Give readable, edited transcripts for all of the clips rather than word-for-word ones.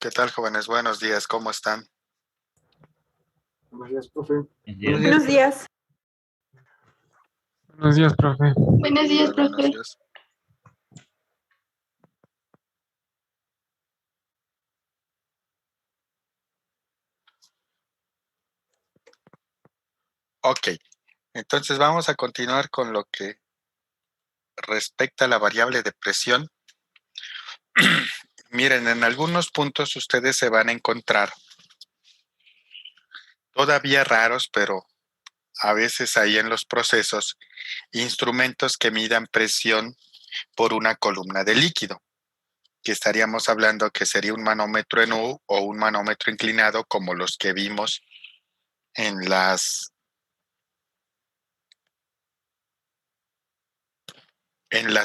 ¿Qué tal, jóvenes? Buenos días, ¿cómo están? Buenos días, profe. Buenos días. Buenos días, profe. Buenos días, Buenos profe. días. Ok, entonces vamos a continuar con lo que respecta a la variable de presión. Miren, en algunos puntos ustedes se van a encontrar todavía raros, pero a veces hay en los procesos instrumentos que midan presión por una columna de líquido, que estaríamos hablando que sería un manómetro en U o un manómetro inclinado como los que vimos en las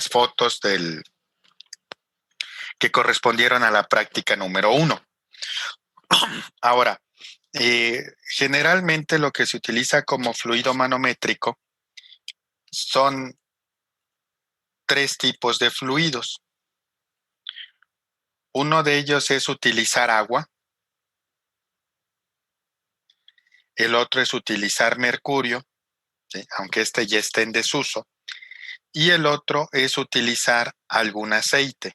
fotos que correspondieron a la práctica número 1. Ahora, generalmente lo que se utiliza como fluido manométrico son 3 tipos de fluidos. Uno de ellos es utilizar agua, el otro es utilizar mercurio, ¿sí?, aunque este ya esté en desuso, y el otro es utilizar algún aceite.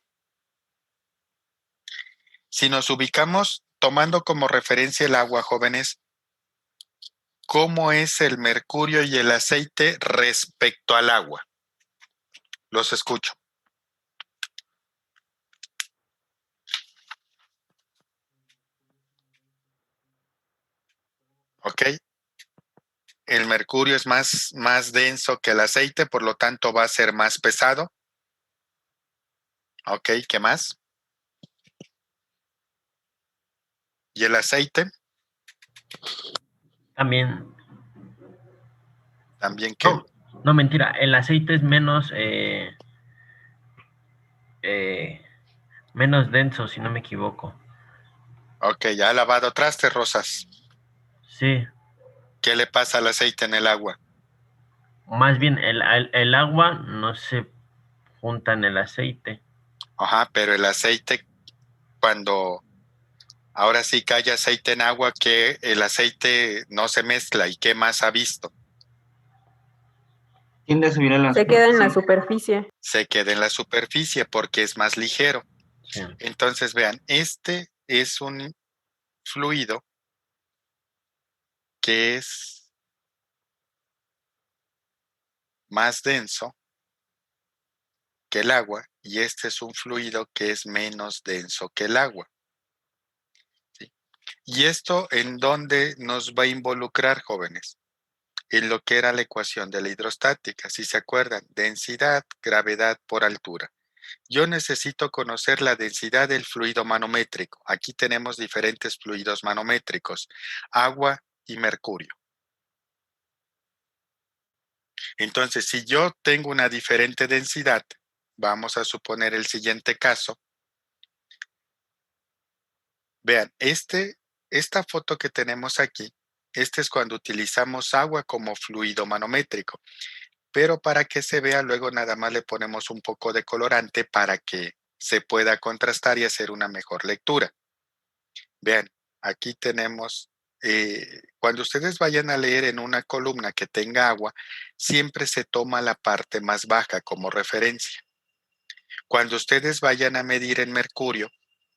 Si nos ubicamos tomando como referencia el agua, jóvenes, ¿cómo es el mercurio y el aceite respecto al agua? Los escucho. ¿Ok? El mercurio es más denso que el aceite, por lo tanto va a ser más pesado. ¿Ok? ¿Qué más? ¿Y el aceite? También. ¿También qué? No, mentira. El aceite es menos denso, si no me equivoco. Ok, ya ha lavado trastes, Rosas. Sí. ¿Qué le pasa al aceite en el agua? Más bien, el agua no se junta en el aceite. Ajá, pero el aceite, cuando ahora sí que hay aceite en agua, que el aceite no se mezcla, ¿y qué más ha visto? Tiende a subir a la Se queda en la superficie. Se queda en la superficie porque es más ligero. Sí. Entonces, vean, este es un fluido que es más denso que el agua y este es un fluido que es menos denso que el agua. ¿Sí? ¿Y esto en dónde nos va a involucrar, jóvenes? En lo que era la ecuación de la hidrostática, si se acuerdan, densidad, gravedad por altura. Yo necesito conocer la densidad del fluido manométrico. Aquí tenemos diferentes fluidos manométricos, agua y mercurio. Entonces, si yo tengo una diferente densidad, vamos a suponer el siguiente caso. Vean, esta foto que tenemos aquí, este es cuando utilizamos agua como fluido manométrico. Pero para que se vea, luego nada más le ponemos un poco de colorante para que se pueda contrastar y hacer una mejor lectura. Vean, aquí tenemos, cuando ustedes vayan a leer en una columna que tenga agua, siempre se toma la parte más baja como referencia. Cuando ustedes vayan a medir en mercurio,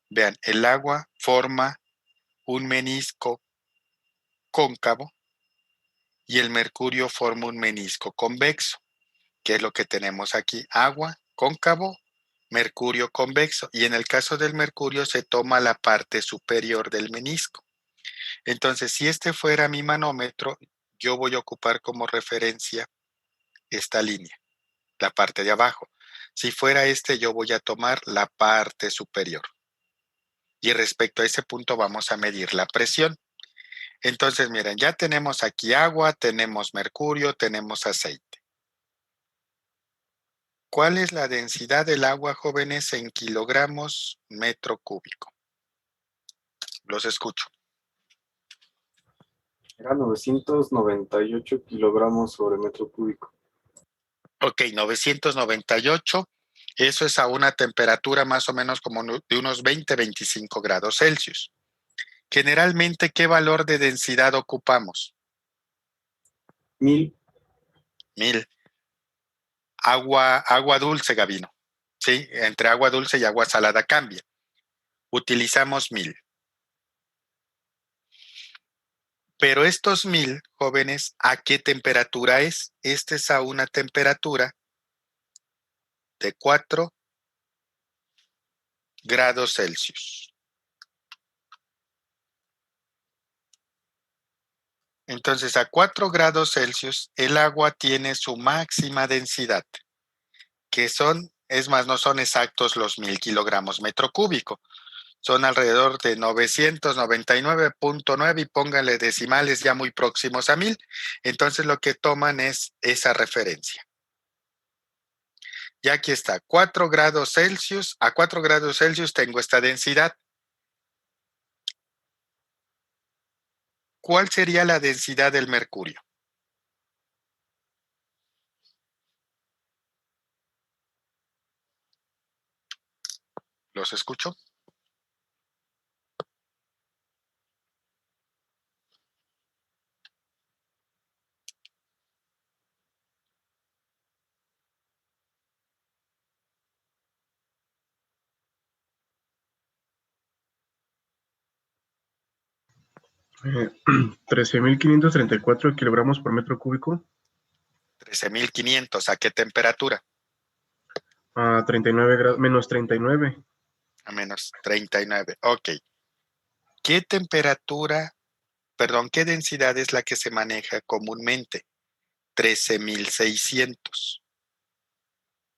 vean, el agua forma un menisco cóncavo y el mercurio forma un menisco convexo, que es lo que tenemos aquí, agua cóncavo, mercurio convexo, y en el caso del mercurio se toma la parte superior del menisco. Entonces, si este fuera mi manómetro, yo voy a ocupar como referencia esta línea, la parte de abajo. Si fuera este, yo voy a tomar la parte superior. Y respecto a ese punto vamos a medir la presión. Entonces, miren, ya tenemos aquí agua, tenemos mercurio, tenemos aceite. ¿Cuál es la densidad del agua, jóvenes, en kilogramos metro cúbico? Los escucho. Era 998 kilogramos sobre metro cúbico. Ok, 998. Eso es a una temperatura más o menos como de unos 20-25 grados Celsius. Generalmente, ¿qué valor de densidad ocupamos? 1000. 1000. Agua dulce, Gabino. Sí, entre agua dulce y agua salada cambia. Utilizamos 1000. Pero estos 1000, jóvenes, ¿a qué temperatura es? Este es a una temperatura de 4 grados Celsius. Entonces, a 4 grados Celsius, el agua tiene su máxima densidad, que es más, no son exactos los 1000 kilogramos metro cúbico. Son alrededor de 999.9 y pónganle decimales ya muy próximos a 1000. Entonces, lo que toman es esa referencia. Y aquí está, 4 grados Celsius. A 4 grados Celsius tengo esta densidad. ¿Cuál sería la densidad del mercurio? ¿Los escucho? Eh, 13.534 kilogramos por metro cúbico 13.500. ¿A qué temperatura? a 39 grados, menos 39. A menos 39. Ok. ¿Qué temperatura, qué densidad es la que se maneja comúnmente? 13.600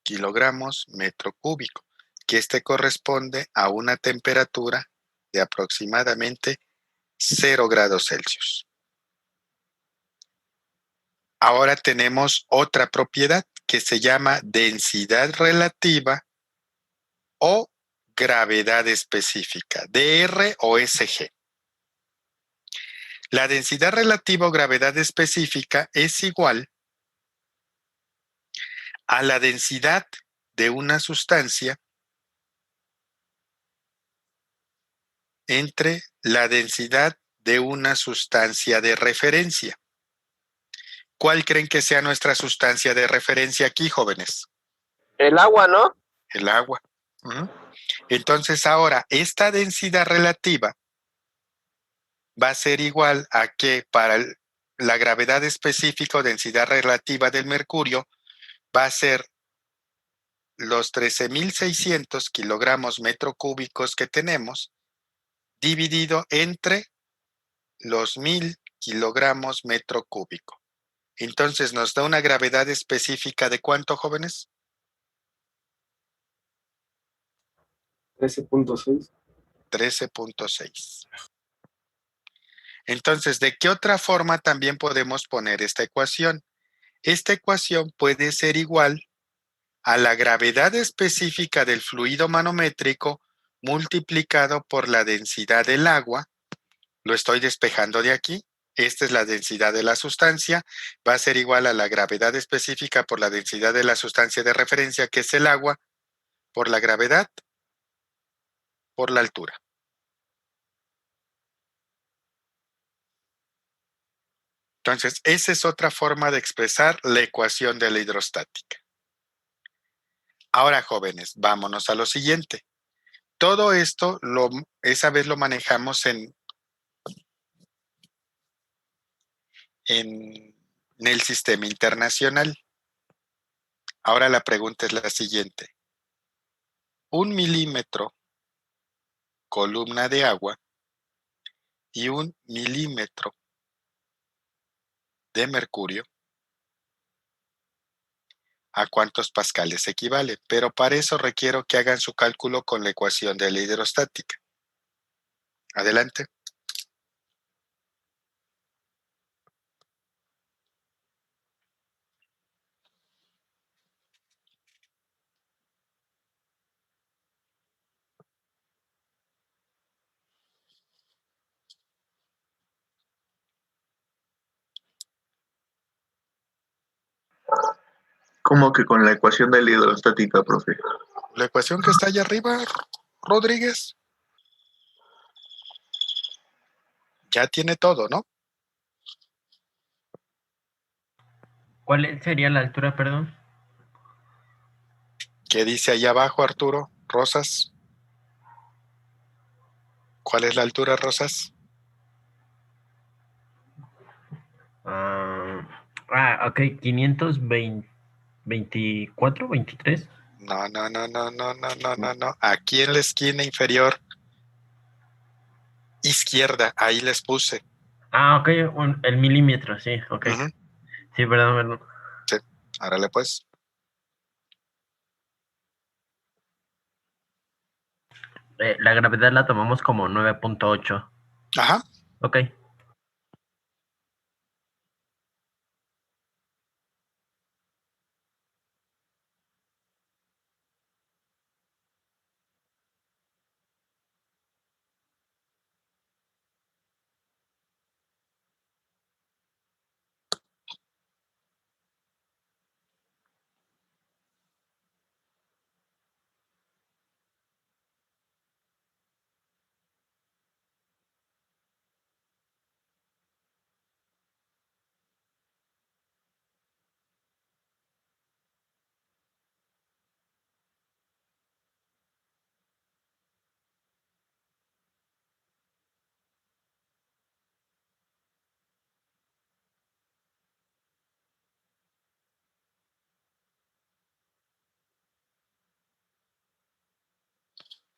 kilogramos metro cúbico, que este corresponde a una temperatura de aproximadamente 0 grados Celsius. Ahora tenemos otra propiedad que se llama densidad relativa o gravedad específica, DR o SG. La densidad relativa o gravedad específica es igual a la densidad de una sustancia entre la densidad de una sustancia de referencia. ¿Cuál creen que sea nuestra sustancia de referencia aquí, jóvenes? El agua, ¿no? El agua. Entonces ahora, esta densidad relativa va a ser igual a que para la gravedad específica o densidad relativa del mercurio va a ser los 13.600 kilogramos metro cúbicos que tenemos dividido entre los 1000 kilogramos metro cúbico. Entonces nos da una gravedad específica de ¿cuánto, jóvenes? 13.6. 13.6. Entonces, ¿de qué otra forma también podemos poner esta ecuación? Esta ecuación puede ser igual a la gravedad específica del fluido manométrico multiplicado por la densidad del agua. Lo estoy despejando de aquí. Esta es la densidad de la sustancia. Va a ser igual a la gravedad específica por la densidad de la sustancia de referencia, que es el agua, por la gravedad, por la altura. Entonces, esa es otra forma de expresar la ecuación de la hidrostática. Ahora, jóvenes, vámonos a lo siguiente. Todo esto, esa vez lo manejamos en el sistema internacional. Ahora la pregunta es la siguiente. 1 milímetro columna de agua y 1 milímetro de mercurio, ¿a cuántos pascales equivale? Pero para eso requiero que hagan su cálculo con la ecuación de la hidrostática. Adelante. ¿Cómo que con la ecuación de la hidrostática, profe? La ecuación que está allá arriba, Rodríguez, ya tiene todo, ¿no? ¿Cuál sería la altura, perdón? ¿Qué dice allá abajo, Arturo? Rosas. ¿Cuál es la altura, Rosas? Ok, 524, 23. No. Aquí en la esquina inferior izquierda, ahí les puse. Ok, el milímetro, sí, ok. Ujú, Sí, perdón. sí, árale pues. La gravedad la tomamos como 9.8. Ajá. Ok.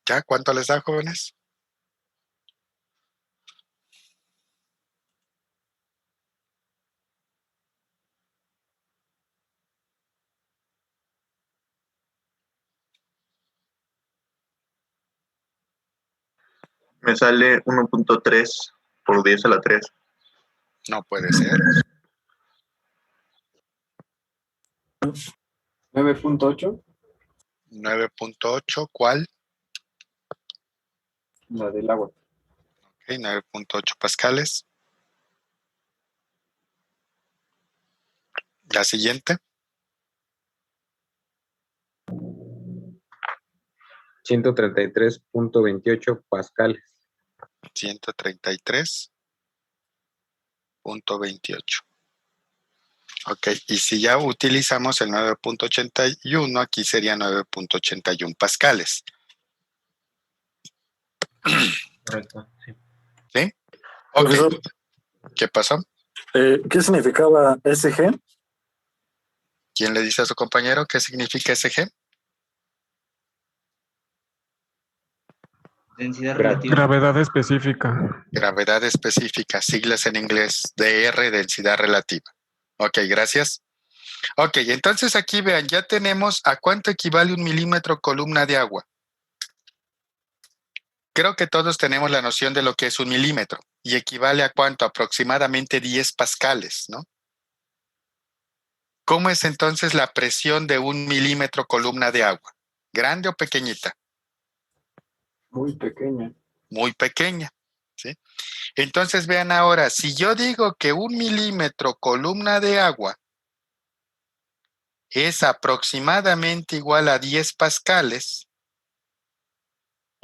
¿Ya? ¿Cuánto les da, jóvenes? Me sale 1.3 por 10 a la 3. No puede ser. 9.8, 9.8, ¿cuál? la del agua. Ok, 9.8 pascales. La siguiente, 133.28 pascales. 133.28. Ok, y si ya utilizamos el 9.81, aquí sería 9.81 pascales. Correcto, sí. ¿Sí? Ok, Profesor, ¿qué pasó? ¿qué significaba SG? ¿Quién le dice a su compañero qué significa SG? Densidad relativa. Gravedad específica. Gravedad específica, siglas en inglés, DR, densidad relativa. Ok, gracias. Ok, entonces aquí vean, ya tenemos a cuánto equivale un milímetro columna de agua. Creo que todos tenemos la noción de lo que es un milímetro y equivale a cuánto, aproximadamente 10 pascales, ¿no? ¿Cómo es entonces la presión de un milímetro columna de agua? ¿Grande o pequeñita? Muy pequeña. Muy pequeña, ¿sí? Entonces vean ahora, si yo digo que un milímetro columna de agua es aproximadamente igual a 10 pascales,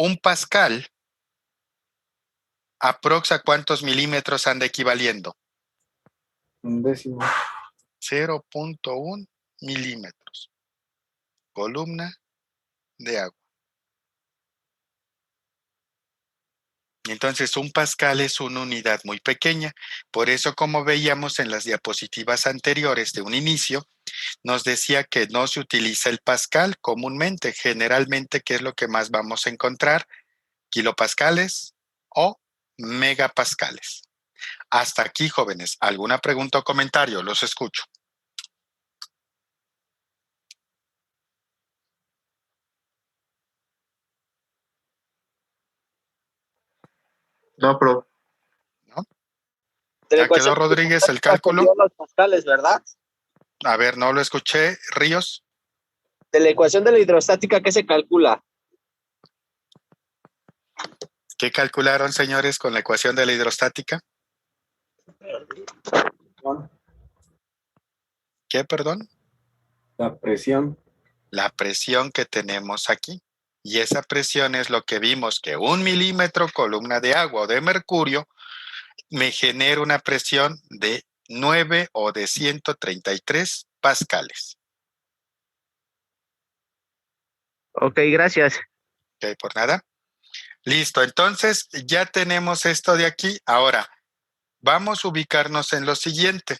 un pascal, ¿aprox a cuántos milímetros anda equivaliendo? Un décimo. 0.1 milímetros, columna de agua. Entonces, un pascal es una unidad muy pequeña. Por eso, como veíamos en las diapositivas anteriores de un inicio, nos decía que no se utiliza el pascal comúnmente. Generalmente, ¿qué es lo que más vamos a encontrar? Kilopascales o megapascales. Hasta aquí, jóvenes. ¿Alguna pregunta o comentario? Los escucho. No, pero ¿No? De la ¿Ya quedó, ecuación Rodríguez, el hidrostática se cálculo? dio los pascales, ¿verdad? A ver, no lo escuché. Ríos. De la ecuación de la hidrostática, ¿qué se calcula? ¿Qué calcularon, señores, con la ecuación de la hidrostática? ¿Qué, perdón? La presión. la presión que tenemos aquí. Y esa presión es lo que vimos, que 1 milímetro columna de agua o de mercurio me genera una presión de 9 o de 133 pascales. Ok, gracias. Ok, por nada. Listo, entonces ya tenemos esto de aquí. Ahora, vamos a ubicarnos en lo siguiente.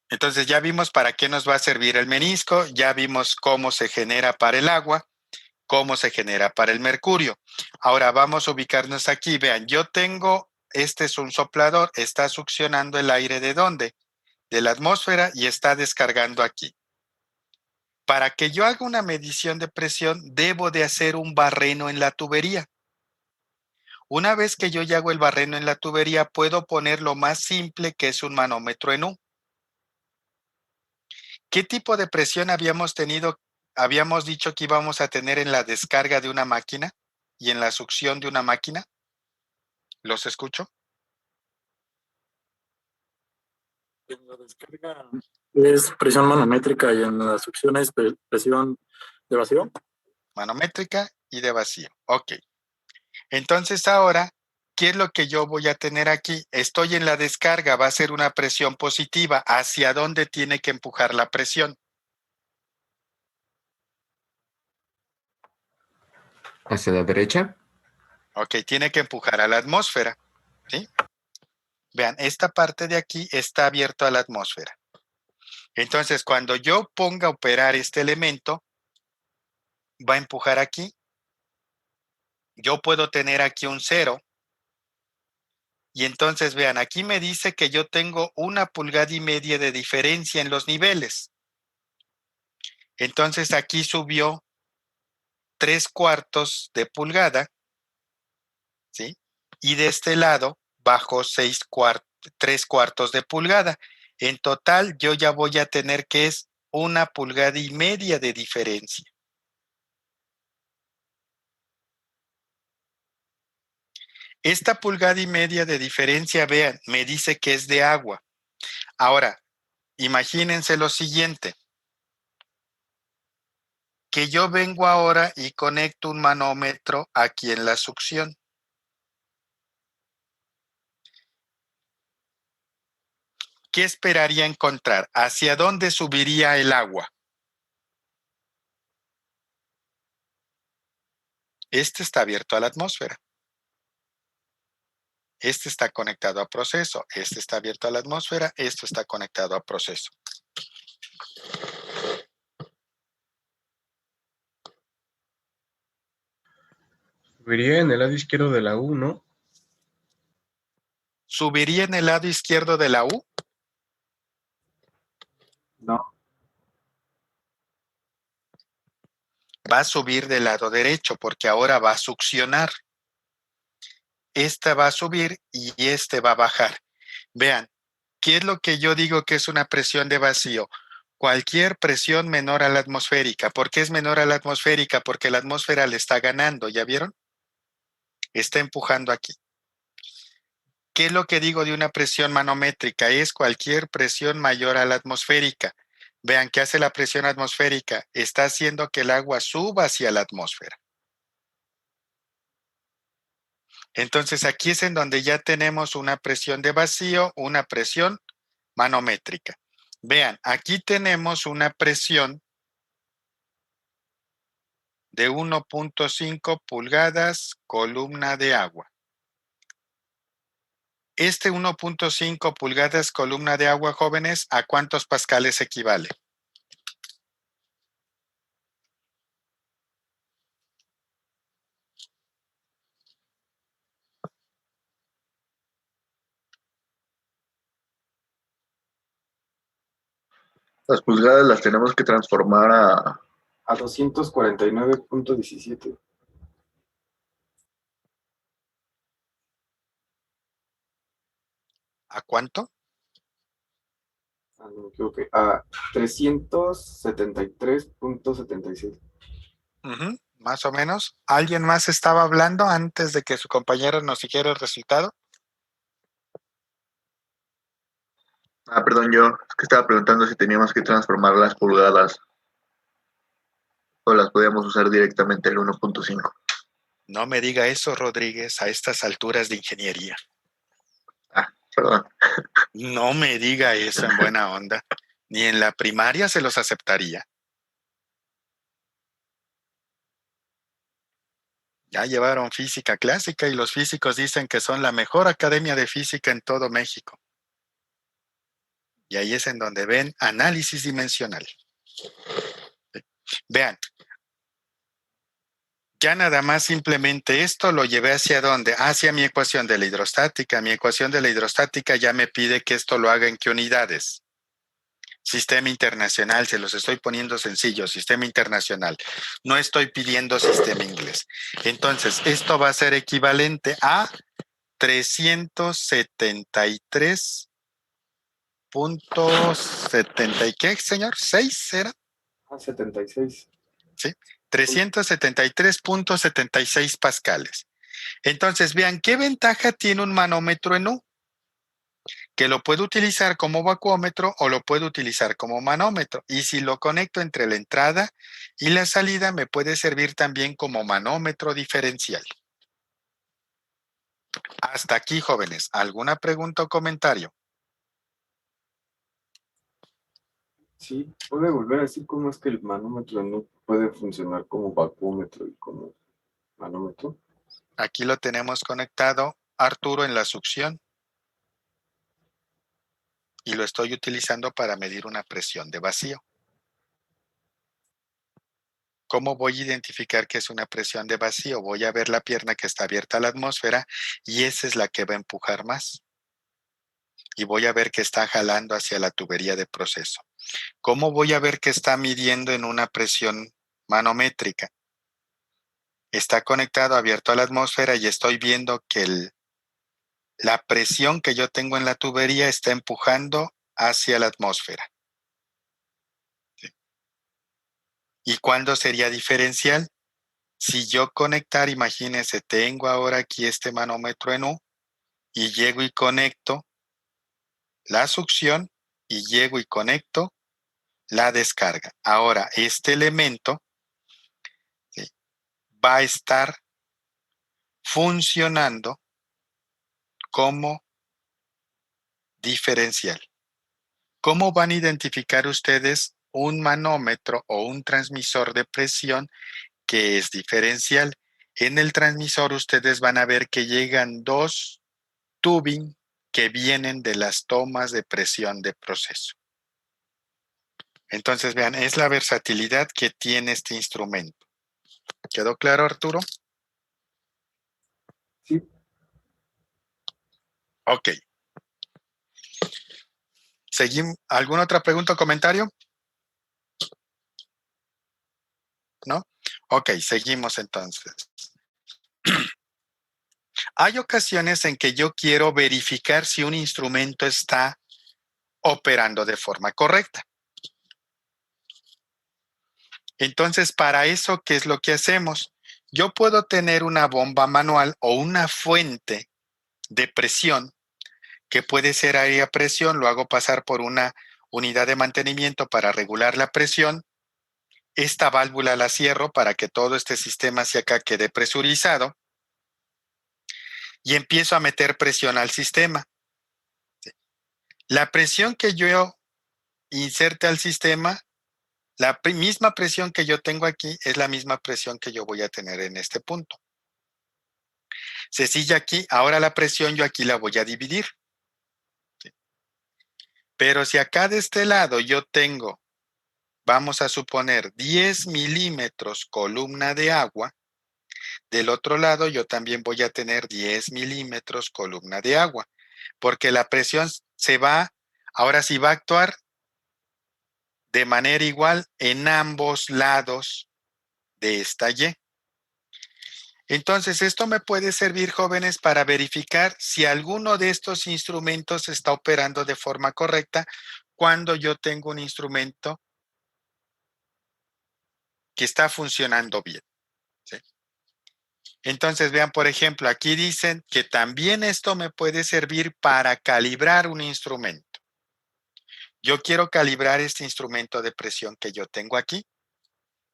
Entonces ya vimos para qué nos va a servir el menisco, ya vimos cómo se genera para el agua, cómo se genera para el mercurio. Ahora vamos a ubicarnos aquí. Vean, yo tengo, este es un soplador, está succionando el aire ¿de dónde? De la atmósfera y está descargando aquí. Para que yo haga una medición de presión, debo de hacer un barreno en la tubería. Una vez que yo ya hago el barreno en la tubería, puedo poner lo más simple, que es un manómetro en U. ¿Qué tipo de presión habíamos tenido? Habíamos dicho que íbamos a tener en la descarga de una máquina y en la succión de una máquina. ¿Los escucho? En la descarga es presión manométrica y en la succión es presión de vacío. Manométrica y de vacío. Ok. Entonces ahora, ¿qué es lo que yo voy a tener aquí? Estoy en la descarga, va a ser una presión positiva. ¿Hacia dónde tiene que empujar la presión? ¿Hacia la derecha? Ok, tiene que empujar a la atmósfera. ¿Sí? Vean, esta parte de aquí está abierto a la atmósfera. Entonces, cuando yo ponga a operar este elemento, va a empujar aquí. Yo puedo tener aquí un 0. Y entonces, vean, aquí me dice que yo tengo 1,5 pulgadas de diferencia en los niveles. Entonces, aquí subió 3/4 de pulgada, ¿sí? Y de este lado bajó 3/4 de pulgada. En total, yo ya voy a tener que es 1,5 pulgadas de diferencia. Esta 1,5 pulgadas de diferencia, vean, me dice que es de agua. Ahora, imagínense lo siguiente. Que yo vengo ahora y conecto un manómetro aquí en la succión. ¿Qué esperaría encontrar? ¿Hacia dónde subiría el agua? Este está abierto a la atmósfera. Este está conectado a proceso. Este está abierto a la atmósfera. Esto está conectado a proceso. Subiría en el lado izquierdo de la U, ¿no? ¿Subiría en el lado izquierdo de la U? No. Va a subir del lado derecho porque ahora va a succionar. Esta va a subir y este va a bajar. Vean, ¿qué es lo que yo digo que es una presión de vacío? Cualquier presión menor a la atmosférica. ¿Por qué es menor a la atmosférica? Porque la atmósfera le está ganando, ¿ya vieron? Está empujando aquí. ¿Qué es lo que digo de una presión manométrica? Es cualquier presión mayor a la atmosférica. Vean, ¿qué hace la presión atmosférica? Está haciendo que el agua suba hacia la atmósfera. Entonces aquí es en donde ya tenemos una presión de vacío, una presión manométrica. Vean, aquí tenemos una presión de 1,5 pulgadas columna de agua. Este 1,5 pulgadas columna de agua, jóvenes, ¿a cuántos pascales equivale? Las pulgadas las tenemos que transformar a A 249.17. ¿A cuánto? Ah, no me equivoqué. A 373.76. más o menos. ¿Alguien más estaba hablando antes de que su compañero nos dijera el resultado? Perdón, yo es que estaba preguntando si teníamos que transformar las pulgadas o las podíamos usar directamente el 1.5. No me diga eso, Rodríguez, a estas alturas de ingeniería. Perdón. No me diga eso en buena onda. Ni en la primaria se los aceptaría. Ya llevaron física clásica y los físicos dicen que son la mejor academia de física en todo México. Y ahí es en donde ven análisis dimensional. Vean, ya nada más simplemente esto lo llevé hacia dónde, hacia mi ecuación de la hidrostática. Mi ecuación de la hidrostática ya me pide que esto lo haga en qué unidades. Sistema internacional, se los estoy poniendo sencillo, sistema internacional. No estoy pidiendo sistema inglés. Entonces, esto va a ser equivalente a 373.70 ¿y qué, señor? ¿6 era? 76. Sí, 373.76 pascales. Entonces, vean, ¿qué ventaja tiene un manómetro en U? Que lo puedo utilizar como vacuómetro o lo puedo utilizar como manómetro. Y si lo conecto entre la entrada y la salida, me puede servir también como manómetro diferencial. Hasta aquí, jóvenes. ¿Alguna pregunta o comentario? Sí, ¿puede volver a decir cómo es que el manómetro no puede funcionar como vacúmetro y como manómetro? Aquí lo tenemos conectado, Arturo, en la succión. Y lo estoy utilizando para medir una presión de vacío. ¿Cómo voy a identificar que es una presión de vacío? Voy a ver la pierna que está abierta a la atmósfera y esa es la que va a empujar más. Y voy a ver que está jalando hacia la tubería de proceso. ¿Cómo voy a ver que está midiendo en una presión manométrica? Está conectado, abierto a la atmósfera y estoy viendo que la presión que yo tengo en la tubería está empujando hacia la atmósfera. ¿Sí? ¿Y cuándo sería diferencial? Si yo conectar, imagínense, tengo ahora aquí este manómetro en U y llego y conecto la succión y llego y conecto la descarga. Ahora, este elemento, ¿sí?, va a estar funcionando como diferencial. ¿Cómo van a identificar ustedes un manómetro o un transmisor de presión que es diferencial? En el transmisor ustedes van a ver que llegan dos tubing que vienen de las tomas de presión de proceso. Entonces, vean, es la versatilidad que tiene este instrumento. ¿Quedó claro, Arturo? Sí. Ok. ¿Seguimos? ¿Alguna otra pregunta o comentario? ¿No? Ok, seguimos entonces. Hay ocasiones en que yo quiero verificar si un instrumento está operando de forma correcta. Entonces, para eso, ¿qué es lo que hacemos? Yo puedo tener una bomba manual o una fuente de presión que puede ser aire a presión, lo hago pasar por una unidad de mantenimiento para regular la presión. Esta válvula la cierro para que todo este sistema hacia acá quede presurizado y empiezo a meter presión al sistema. La presión que yo inserte al sistema, la misma presión que yo tengo aquí es la misma presión que yo voy a tener en este punto. Se sigue aquí, ahora la presión yo aquí la voy a dividir. Pero si acá de este lado yo tengo, vamos a suponer 10 milímetros columna de agua, del otro lado yo también voy a tener 10 milímetros columna de agua, porque la presión se va, ahora sí va a actuar de manera igual en ambos lados de esta Y. Entonces, esto me puede servir, jóvenes, para verificar si alguno de estos instrumentos está operando de forma correcta cuando yo tengo un instrumento que está funcionando bien. Entonces, vean, por ejemplo, aquí dicen que también esto me puede servir para calibrar un instrumento. Yo quiero calibrar este instrumento de presión que yo tengo aquí.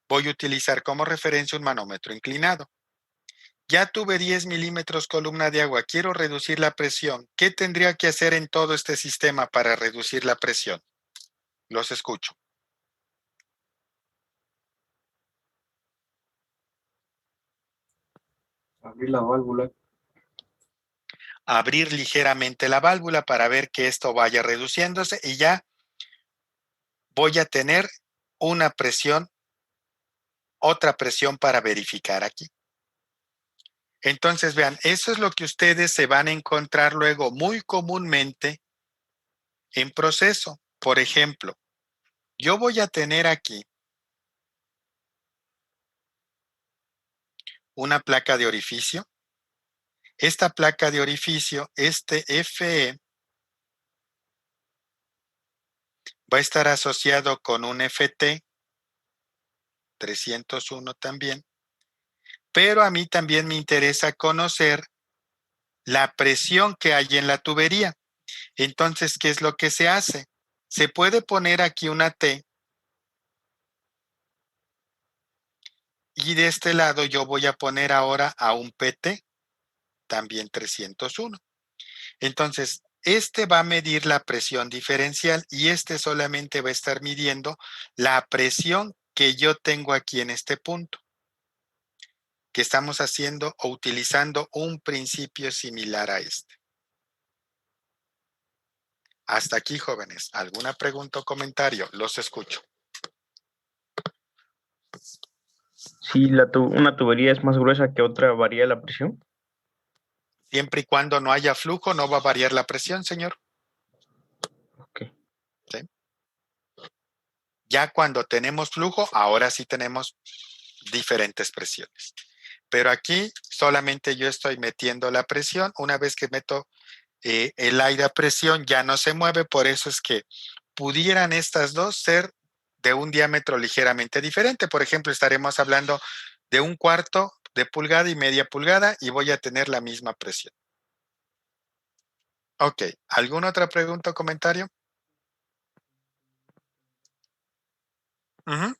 Voy a utilizar como referencia un manómetro inclinado. Ya tuve 10 milímetros columna de agua. Quiero reducir la presión. ¿Qué tendría que hacer en todo este sistema para reducir la presión? Los escucho. Abrir la válvula. Abrir ligeramente la válvula para ver que esto vaya reduciéndose y ya voy a tener una presión, otra presión para verificar aquí. Entonces, vean, eso es lo que ustedes se van a encontrar luego muy comúnmente en proceso. Por ejemplo, yo voy a tener aquí una placa de orificio. Esta placa de orificio, este FE, va a estar asociado con un FT, 301 también. Pero a mí también me interesa conocer la presión que hay en la tubería. Entonces, ¿qué es lo que se hace? Se puede poner aquí una T y de este lado yo voy a poner ahora a un PT, también 301. Entonces, este va a medir la presión diferencial y este solamente va a estar midiendo la presión que yo tengo aquí en este punto, que estamos haciendo o utilizando un principio similar a este. Hasta aquí, jóvenes. ¿Alguna pregunta o comentario? Los escucho. Si una tubería es más gruesa que otra, ¿varía la presión? Siempre y cuando no haya flujo, no va a variar la presión, señor. Ok. ¿Sí? Ya cuando tenemos flujo, ahora sí tenemos diferentes presiones. Pero aquí solamente yo estoy metiendo la presión. Una vez que meto el aire a presión, ya no se mueve. Por eso es que pudieran estas dos ser de un diámetro ligeramente diferente. Por ejemplo, estaremos hablando de 1/4 de pulgada y media pulgada y voy a tener la misma presión. Ok, ¿alguna otra pregunta o comentario? Uh-huh.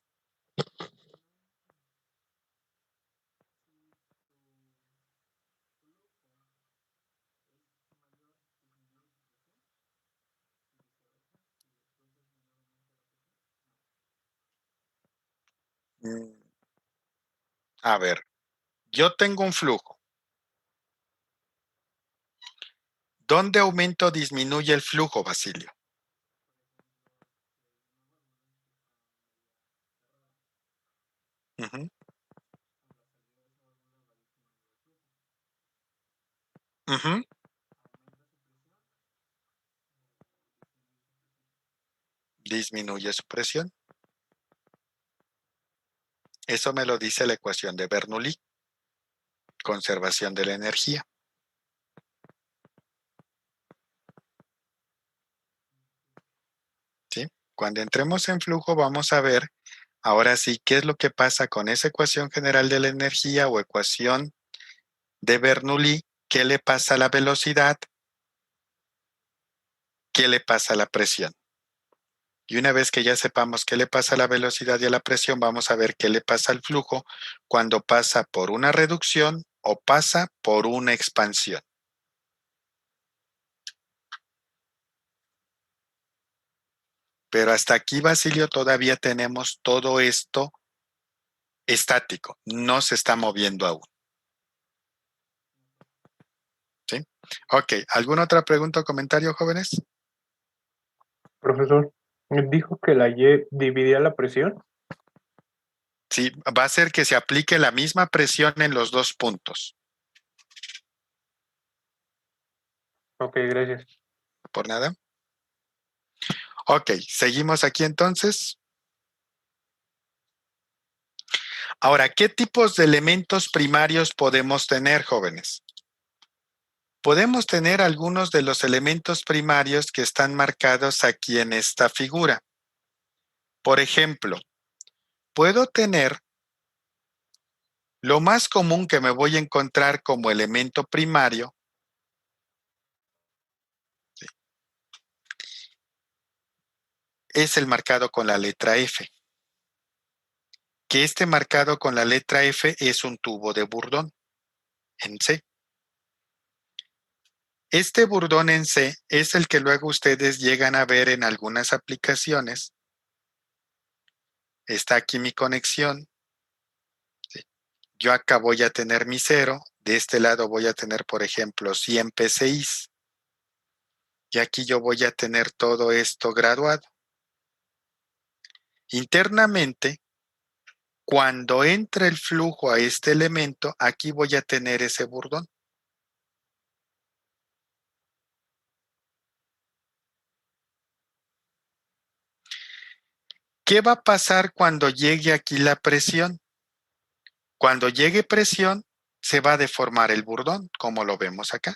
A ver, yo tengo un flujo. ¿Dónde aumenta o disminuye el flujo, Basilio? Uh-huh. Uh-huh. Disminuye su presión. Eso me lo dice la ecuación de Bernoulli. Conservación de la energía. ¿Sí? Cuando entremos en flujo vamos a ver ahora sí qué es lo que pasa con esa ecuación general de la energía o ecuación de Bernoulli, qué le pasa a la velocidad, qué le pasa a la presión. Y una vez que ya sepamos qué le pasa a la velocidad y a la presión, vamos a ver qué le pasa al flujo cuando pasa por una reducción o pasa por una expansión. Pero hasta aquí, Basilio, todavía tenemos todo esto estático, no se está moviendo aún. ¿Sí? Ok, ¿alguna otra pregunta o comentario, jóvenes? Profesor, dijo que la Y dividía la presión. Sí, va a ser que se aplique la misma presión en los dos puntos. Ok, gracias. Por nada. Ok, seguimos aquí entonces. Ahora, ¿qué tipos de elementos primarios podemos tener, jóvenes? Podemos tener algunos de los elementos primarios que están marcados aquí en esta figura. Por ejemplo, puedo tener Lo más común que me voy a encontrar como elemento primario es el marcado con la letra F. Que este marcado con la letra F es un tubo de Bourdon en C. Este Bourdon en C es el que luego ustedes llegan a ver en algunas aplicaciones. Está aquí mi conexión. ¿Sí? Yo acá voy a tener mi 0. De este lado voy a tener, por ejemplo, 100 PSIs. Y aquí yo voy a tener todo esto graduado. Internamente, cuando entre el flujo a este elemento, aquí voy a tener ese Bourdon. ¿Qué va a pasar cuando llegue aquí la presión? Cuando llegue presión, se va a deformar el Bourdon, como lo vemos acá.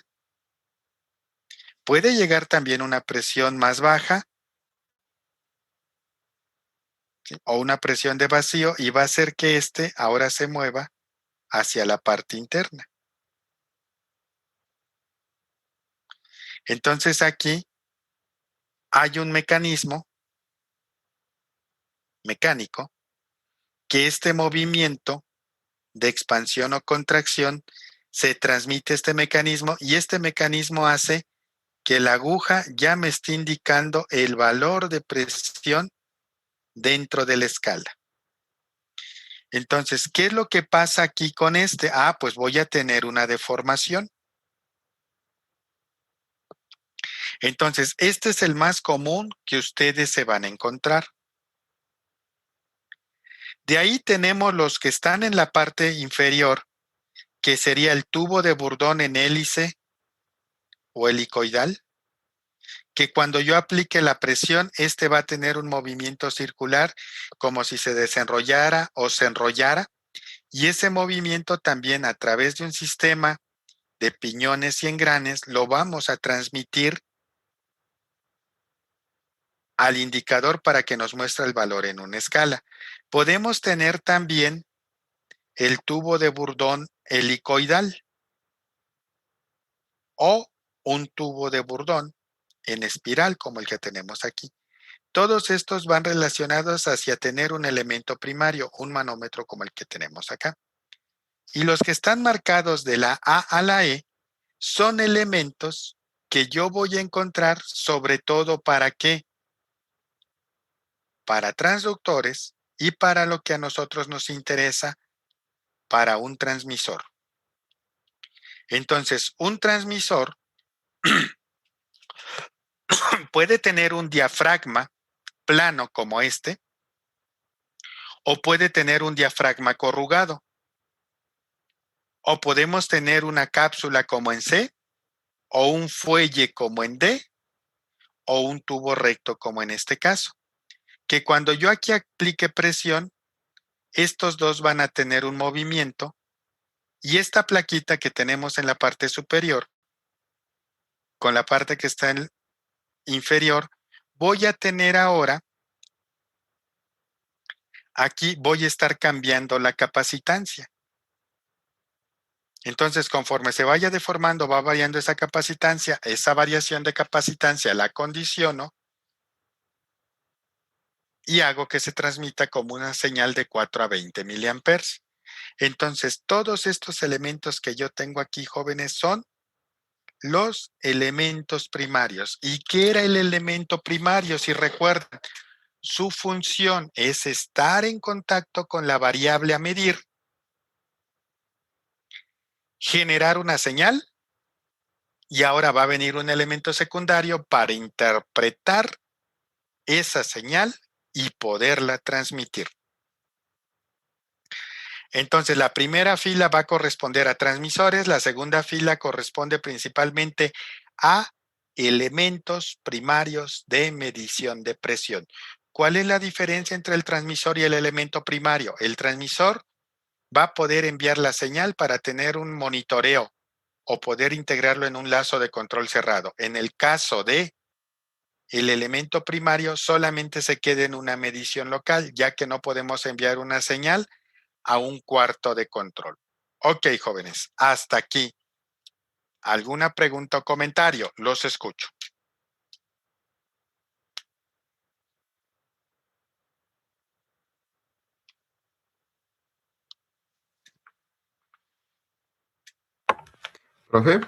Puede llegar también una presión más baja, ¿sí? O una presión de vacío, y va a hacer que este ahora se mueva hacia la parte interna. Entonces aquí hay un mecanismo mecánico que este movimiento de expansión o contracción se transmite este mecanismo, y este mecanismo hace que la aguja ya me esté indicando el valor de presión dentro de la escala. Entonces, ¿qué es lo que pasa aquí con este? Pues voy a tener una deformación. Entonces, este es el más común que ustedes se van a encontrar. De ahí tenemos los que están en la parte inferior, que sería el tubo de Bourdon en hélice o helicoidal, que cuando yo aplique la presión, este va a tener un movimiento circular como si se desenrollara o se enrollara, y ese movimiento también a través de un sistema de piñones y engranes lo vamos a transmitir al indicador para que nos muestre el valor en una escala. Podemos tener también el tubo de Bourdon helicoidal o un tubo de Bourdon en espiral como el que tenemos aquí. Todos estos van relacionados hacia tener un elemento primario, un manómetro como el que tenemos acá. Y los que están marcados de la A a la E son elementos que yo voy a encontrar sobre todo ¿para qué? Para transductores y para lo que a nosotros nos interesa, para un transmisor. Entonces, un transmisor puede tener un diafragma plano como este, o puede tener un diafragma corrugado, o podemos tener una cápsula como en C, o un fuelle como en D, o un tubo recto como en este caso, que cuando yo aquí aplique presión, estos dos van a tener un movimiento, y esta plaquita que tenemos en la parte superior, con la parte que está en inferior, voy a tener ahora, aquí voy a estar cambiando la capacitancia. Entonces, conforme se vaya deformando, va variando esa capacitancia. Esa variación de capacitancia la condiciono y hago que se transmita como una señal de 4 a 20 miliamperes. Entonces, todos estos elementos que yo tengo aquí, jóvenes, son los elementos primarios. ¿Y qué era el elemento primario? Si recuerdan, su función es estar en contacto con la variable a medir, generar una señal, y ahora va a venir un elemento secundario para interpretar esa señal y poderla transmitir. Entonces, la primera fila va a corresponder a transmisores, la segunda fila corresponde principalmente a elementos primarios de medición de presión. ¿Cuál es la diferencia entre el transmisor y el elemento primario? El transmisor va a poder enviar la señal para tener un monitoreo o poder integrarlo en un lazo de control cerrado. En el caso de el elemento primario, solamente se queda en una medición local, ya que no podemos enviar una señal a un cuarto de control. Ok, jóvenes, hasta aquí. ¿Alguna pregunta o comentario? Los escucho. Profe,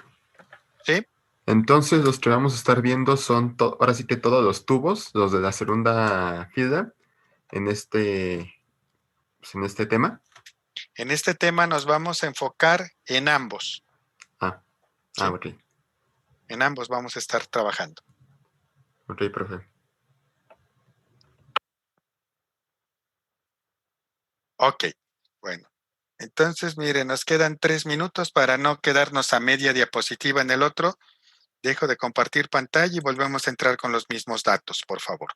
¿Sí? entonces los que vamos a estar viendo son, ahora sí que todos los tubos, los de la segunda fila, pues, en este tema. En este tema nos vamos a enfocar en ambos. Sí. Ok. En ambos vamos a estar trabajando. Ok, profe. Ok, bueno. Entonces, miren, nos quedan 3 minutos para no quedarnos a media diapositiva en el otro. Dejo de compartir pantalla y volvemos a entrar con los mismos datos, por favor.